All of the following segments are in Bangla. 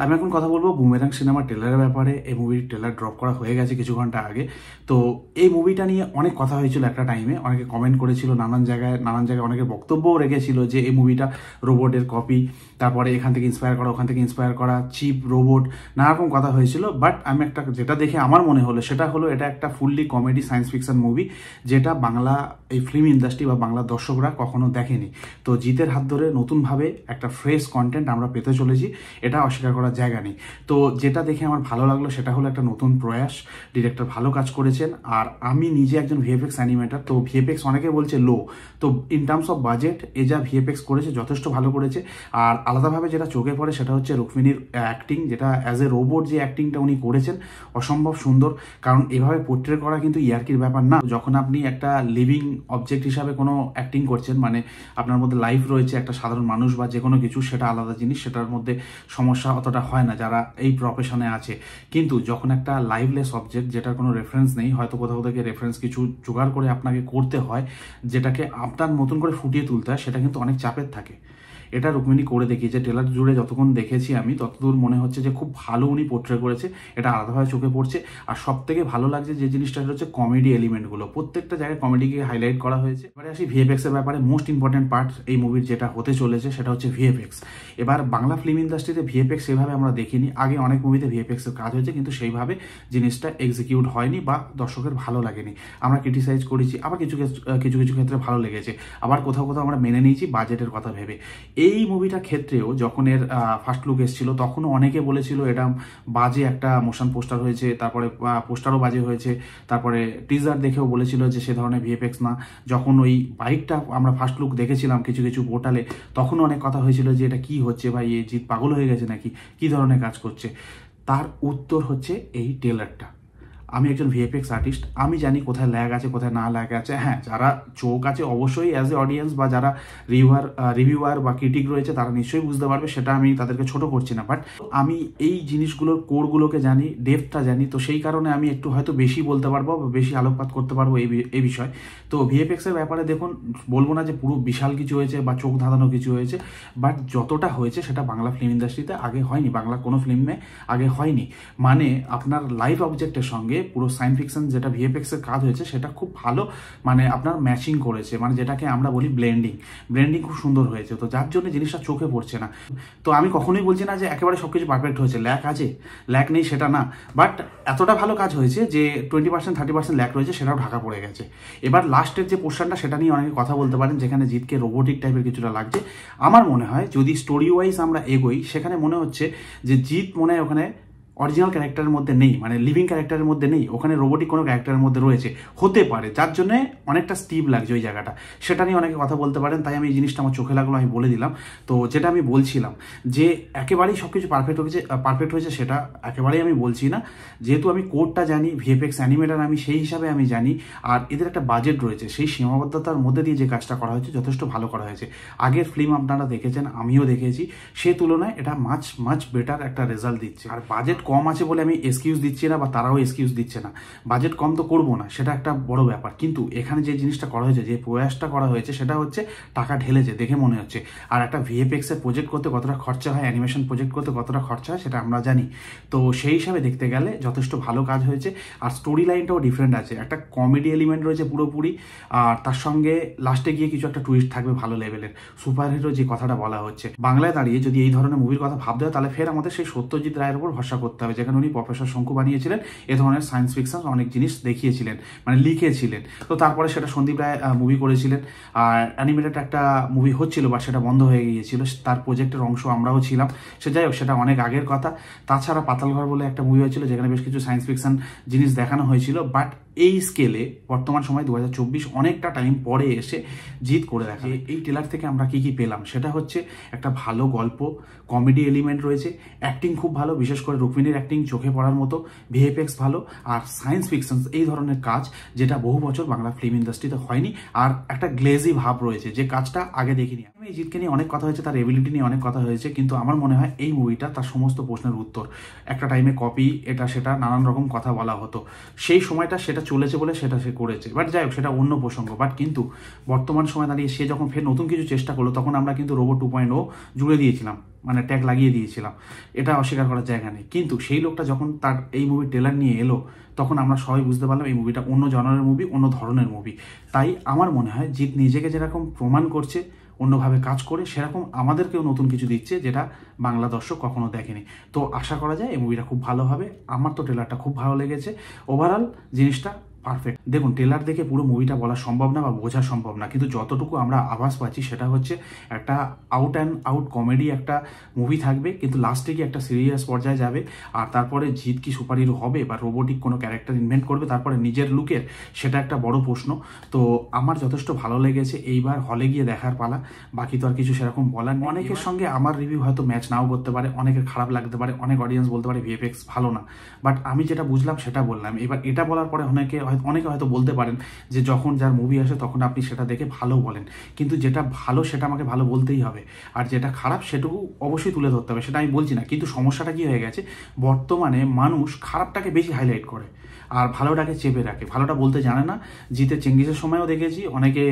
আমি এখন কথা বলবো বুমেরাং সিনেমার ট্রেলারের ব্যাপারে। এই মুভির ট্রেলার ড্রপ করা হয়ে গেছে কিছু ঘন্টা আগে। তো এই মুভিটা নিয়ে অনেক কথা হয়েছিল একটা টাইমে, অনেকে কমেন্ট করেছিল, নানান জায়গায় অনেকে বক্তব্যও রেখেছিল যে এই মুভিটা রোবটের কপি, তারপরে এখান থেকে ইন্সপায়ার করা, ওখান থেকে ইন্সপায়ার করা, চিপ রোবট, নানা রকম কথা হয়েছিল। বাট আমি একটা যেটা দেখে আমার মনে হলো সেটা হলো এটা একটা fully comedy science fiction movie, যেটা বাংলা এই ফিল্ম ইন্ডাস্ট্রি বা বাংলা দর্শকরা কখনো দেখেনি। তো জিতের হাত ধরে নতুনভাবে একটা ফ্রেশ কন্টেন্ট আমরা পেতে চলেছি, এটা অস্বীকার করার জায়গা নেই। তো যেটা দেখে আমার ভালো লাগলো সেটা হলো একটা নতুন প্রয়াস, ডিরেক্টর ভালো কাজ করেছেন। আর আমি নিজে একজন ভিএফএক্স অ্যানিমেটার, তো ভিএফএক্স অনেকে বলছে লো, তো ইন টার্মস অফ বাজেট এ যা ভিএফএক্স করেছে যথেষ্ট ভালো করেছে। আর আলাদাভাবে যেটা চোখে পড়ে সেটা হচ্ছে রুক্মিণীর অ্যাক্টিং, যেটা অ্যাজ এ রোবট যে অ্যাক্টিংটা উনি করেছেন অসম্ভব সুন্দর। কারণ এভাবে পোর্ট্রে করা কিন্তু ইয়ার্কির ব্যাপার না। যখন আপনি একটা লিভিং অবজেক্ট হিসাবে কোনো অ্যাক্টিং করছেন, মানে আপনার মধ্যে লাইফ রয়েছে, একটা সাধারণ মানুষ বা যে কোনো কিছু, সেটা আলাদা জিনিস, সেটার মধ্যে সমস্যা অতটা হয় না যারা এই প্রফেশনে আছে। কিন্তু যখন একটা লাইভলেস অবজেক্ট, যেটার কোনো রেফারেন্স নেই, হয়তো কোথাও থেকে রেফারেন্স কিছু জোগাড় করে আপনাকে করতে হয়, যেটাকে আপনার নতুন করে ফুটিয়ে তুলতে হয়, সেটা কিন্তু অনেক চাপের থাকে। এটা রুক্মিণী করে দেখিয়েছে। ট্রেলার জুড়ে যতক্ষণ দেখেছি আমি, ততদূর মনে হচ্ছে যে খুব ভালো উনি পোর্ট্রে করেছে, এটা আলাদাভাবে চোখে পড়ছে। আর সব থেকে ভালো লাগছে যে জিনিসটা হচ্ছে কমেডি এলিমেন্টগুলো, প্রত্যেকটা জায়গায় কমেডিকে হাইলাইট করা হয়েছে। এবারে আসি ভিএফএক্স এর ব্যাপারে। মোস্ট ইম্পর্টেন্ট পার্ট এই মুভির যেটা হতে চলেছে সেটা হচ্ছে ভিএফএক্স। এবার বাংলা ফিল্ম ইন্ডাস্ট্রিতে ভিএফএক্স সেভাবে আমরা দেখিনি। আগে অনেক মুভিতে ভিএফএক্স এর কাজ হয়েছে, কিন্তু সেইভাবে জিনিসটা এক্সিকিউট হয়নি বা দর্শকের ভালো লাগেনি। আমরা ক্রিটিসাইজ করেছি, আবার কিছু কিছু ক্ষেত্রে ভালো লেগেছে, আবার কোথাও আমরা মেনে নিয়েছি বাজেটের কথা ভেবে। এই মুভিটার ক্ষেত্রেও যখন এর ফার্স্ট লুক এসেছিল, তখনও অনেকে বলেছিল এটা বাজে একটা মোশন পোস্টার হয়েছে, তারপরে পোস্টারও বাজে হয়েছে, তারপরে টিজার দেখেও বলেছিল যে সে ধরনের ভিএফএক্স না। যখন ওই বাইকটা আমরা ফার্স্ট লুক দেখেছিলাম কিছু পোর্টালে, তখনও অনেক কথা হয়েছিল যে এটা কি হচ্ছে ভাই, এ জিৎ পাগল হয়ে গেছে নাকি, কি ধরনের কাজ করছে। তার উত্তর হচ্ছে এই ট্রেলারটা। আমি একজন ভিএফএক্স আর্টিস্ট, আমি জানি কোথায় ল্যাগ আছে, কোথায় না ল্যাগ আছে। হ্যাঁ, যারা চোখ আছে অবশ্যই অ্যাজ এ অডিয়েন্স বা যারা রিভিউয়ার বা ক্রিটিক রয়েছে তারা নিশ্চয়ই বুঝতে পারবে, সেটা আমি তাদেরকে ছোট করছি না। বাট আমি এই জিনিসগুলোর কোরগুলোকে জানি, ডেপথটা জানি, তো সেই কারণে আমি একটু হয়তো বেশি বলতে পারবো বা বেশি আলোকপাত করতে পারবো এই বিষয়। তো ভিএফএক্সের ব্যাপারে দেখুন, বলবো না যে পুরো বিশাল কিছু হয়েছে বা চোখ ধাঁধানো কিছু হয়েছে, বাট যতটা হয়েছে সেটা বাংলা ফিল্ম ইন্ডাস্ট্রিতে আগে হয়নি, বাংলা কোনো ফিল্মে আগে হয়নি। মানে আপনার লাইভ অবজেক্টের সঙ্গে পুরো সায়েন্স ফিকশন যেটা ভিএফএক্স এর কাজ হয়েছে সেটা খুব ভালো, মানে আপনার ম্যাচিং করেছে, মানে যেটাকে আমরা বলি ব্লেন্ডিং খুব সুন্দর হয়েছে। তো যার জন্য জিনিসটা চোখে পড়ছে না। তো আমি কখনোই বলছি না যে একেবারে সবকিছু পারফেক্ট হয়েছে, ল্যাক আছে, ল্যাক নেই সেটা না, বাট এতটা ভালো কাজ হয়েছে যে 20% 30% ল্যাক রয়েছে, সেটাও ঢাকা পড়ে গেছে। এবার লাস্টের যে পোর্শনটা, সেটা নিয়ে অনেকে কথা বলতে পারেন, যেখানে জিতকে রোবোটিক টাইপের কিছুটা লাগছে। আমার মনে হয় যদি স্টোরি ওয়াইজ আমরা এগোই, সেখানে মনে হচ্ছে যে জিত মনে হয় ওখানে অরিজিনাল ক্যারেক্টারের মধ্যে নেই, মানে লিভিং ক্যারেক্টারের মধ্যে নেই, ওখানে রোবোটিক কোনো ক্যারেক্টারের মধ্যে রয়েছে, হতে পারে, যার জন্য অনেকটা স্টিভ লাগছে ওই জায়গাটা। সেটা নিয়ে অনেকে কথা বলতে পারেন, তাই আমি এই জিনিসটা আমার চোখে লাগলো, আমি বলে দিলাম। তো যেটা আমি বলছিলাম যে একেবারেই সব কিছু পারফেক্ট হয়েছে সেটা একেবারেই আমি বলছি না। যেহেতু আমি কোডটা জানি, ভিএফএক্স অ্যানিমেটার আমি, সেই হিসাবে আমি জানি। আর এদের একটা বাজেট রয়েছে, সেই সীমাবদ্ধতার মধ্যে দিয়ে যে কাজটা করা হয়েছে যথেষ্ট ভালো করা হয়েছে। আগের ফিল্ম আপনারা দেখেছেন, আমিও দেখেছি, সে তুলনায় এটা মাচ বেটার একটা রেজাল্ট দিচ্ছে। আর বাজেট কম আছে বলে আমি এক্সকিউজ দিচ্ছি না, বা তারাও এক্সকিউজ দিচ্ছে না। বাজেট কম তো করবো না, সেটা একটা বড় ব্যাপার, কিন্তু এখানে যে জিনিসটা করা হয়েছে, যে প্রয়াসটা করা হয়েছে, সেটা হচ্ছে টাকা ঢেলেছে দেখে মনে হচ্ছে। আর একটা ভিএফএক্স এর প্রজেক্ট করতে কতটা খরচা হয়, অ্যানিমেশন প্রজেক্ট করতে কতটা খরচা হয়, সেটা আমরা জানি। তো সেই হিসাবে দেখতে গেলে যথেষ্ট ভালো কাজ হয়েছে। আর স্টোরি লাইনটাও ডিফারেন্ট আছে, একটা কমেডি এলিমেন্ট রয়েছে পুরোপুরি, আর তার সঙ্গে লাস্টে গিয়ে কিছু একটা টুইস্ট থাকবে ভালো লেভেলের। সুপার হিরো যে কথাটা বলা হচ্ছে, বাংলায় দাঁড়িয়ে যদি এই ধরনের মুভির কথা ভাবতে হয়, তাহলে ফের আমাদের সেই সত্যজিৎ রায়ের উপর ভরসা করতে হবে, যেখানে উনি প্রফেসর শঙ্কু বানিয়েছিলেন, এ ধরনের সায়েন্স ফিকশন অনেক জিনিস দেখিয়েছিলেন, মানে লিখেছিলেন। তো তারপরে সেটা সন্দীপ রায় মুভি করেছিলেন, আর অ্যানিমেটেড একটা মুভি হচ্ছিল, বাট সেটা বন্ধ হয়ে গিয়েছিল, তার প্রজেক্টের অংশ আমরাও ছিলাম। সে যাই হোক, সেটা অনেক আগের কথা। তাছাড়া পাতালঘর বলে একটা মুভি হয়েছিল, যেখানে বেশ কিছু সায়েন্স ফিকশন জিনিস দেখানো হয়েছিল। বাট এই স্কেলে বর্তমান সময় 2024 অনেকটা টাইম পরে এসে জিত করে দেখা। এই ট্রেলার থেকে আমরা কি পেলাম, সেটা হচ্ছে একটা ভালো গল্প, কমেডি এলিমেন্ট রয়েছে, অ্যাক্টিং খুব ভালো, বিশেষ করে রুক্মিণীর অ্যাক্টিং চোখে পড়ার মতো, ভিএফএক্স ভালো, আর সায়েন্স ফিকশন এই ধরনের কাজ যেটা বহু বছর বাংলা ফিল্ম ইন্ডাস্ট্রিতে হয়নি। আর একটা গ্লেজি ভাব রয়েছে, যে কাজটা আগে দেখিনি। আমি জিতকে নিয়ে অনেক কথা হয়েছে, তার এবিলিটি নিয়ে অনেক কথা হয়েছে, কিন্তু আমার মনে হয় এই মুভিটা তার সমস্ত প্রশ্নের উত্তর। একটা টাইমে কপি, এটা সেটা নানান রকম কথা বলা হতো, সেই সময়টা সেটা চলেছে বলে সেটা সে করেছে, বাট যাই হোক সেটা অন্য প্রসঙ্গ। বাট কিন্তু বর্তমান সময় দাঁড়িয়ে সে যখন ফের নতুন কিছু চেষ্টা করলো তখন আমরা কিন্তু রোবট 2.0 জুড়ে দিয়েছিলাম, মানে ট্যাগ লাগিয়ে দিয়েছিলাম, এটা অস্বীকার করার জায়গা নেই। কিন্তু সেই লোকটা যখন তার এই মুভির ট্রেলার নিয়ে এলো তখন আমরা সবাই বুঝতে পারলাম এই মুভিটা অন্য জনরের মুভি, অন্য ধরনের মুভি। তাই আমার মনে হয় জিৎ নিজেকে যেরকম প্রমাণ করছে অন্যভাবে কাজ করে, সেরকম আমাদেরকেও নতুন কিছু দিচ্ছে যেটা বাংলা দর্শক কখনো দেখেনি। তো আশা করা যায় এই মুভিটা খুব ভালো হবে। আমার তো ট্রেলারটা খুব ভালো লেগেছে, ওভারঅল জিনিসটা পারফেক্ট। দেখুন ট্রেলার দেখে পুরো মুভিটা বলা সম্ভব না বা বোঝা সম্ভব না, কিন্তু যতটুকু আমরা আভাস পাচ্ছি সেটা হচ্ছে একটা আউট অ্যান্ড আউট কমেডি একটা মুভি থাকবে, কিন্তু লাস্টে গিয়ে একটা সিরিয়াস পর্যায়ে যাবে। আর তারপরে জিৎ কি সুপার হিরো হবে বা রোবোটিক কোনো ক্যারেক্টার ইনভেন্ট করবে তারপরে নিজের লুকের, সেটা একটা বড় প্রশ্ন। তো আমার যথেষ্ট ভালো লেগেছে, এইবার হলে গিয়ে দেখার পালা, বাকি তো আর কিছু সেরকম বলার নেই। অনেকের সঙ্গে আমার রিভিউ হয়তো ম্যাচ নাও করতে পারে, অনেকের খারাপ লাগতে পারে, অনেক অডিয়েন্স বলতে পারে ভিএফএক্স ভালো না, বাট আমি যেটা বুঝলাম সেটা বললাম। এবার এটা বলার পরে অনেকে হয়তো বলতে পারেন যে যখন যার মুভি আসে তখন আপনি সেটা দেখে ভালো বলেন, কিন্তু যেটা ভালো সেটা আমাকে ভালো বলতেই হবে, আর যেটা খারাপ সেটুকু অবশ্যই তুলে ধরতে হবে, সেটা আমি বলছি না। কিন্তু সমস্যাটা কি হয়ে গেছে, বর্তমানে মানুষ খারাপটাকে বেশি হাইলাইট করে আর ভালোটাকে চেপে রাখে, ভালোটা বলতে জানে না। জিতে চেঙ্গিসের সময়ও দেখেছি অনেকে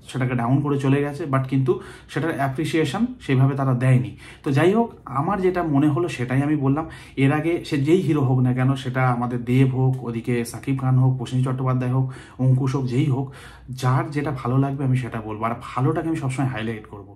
সেটাকে ডাউন করে চলে গেছে, বাট কিন্তু সেটার অ্যাপ্রিসিয়েশন সেইভাবে তারা দেয়নি। তো যাই হোক, আমার যেটা মনে হলো সেটাই আমি বললাম। এর আগে সে যেই হিরো হোক না কেন, সেটা আমাদের দেব হোক, ওদিকে সাকিব খান হোক, প্রসেনজিৎ চট্টোপাধ্যায় হোক, অঙ্কুশ হোক, যেই হোক, যার যেটা ভালো লাগবে আমি সেটা বলবো, আর ভালোটাকে আমি সবসময় হাইলাইট করবো।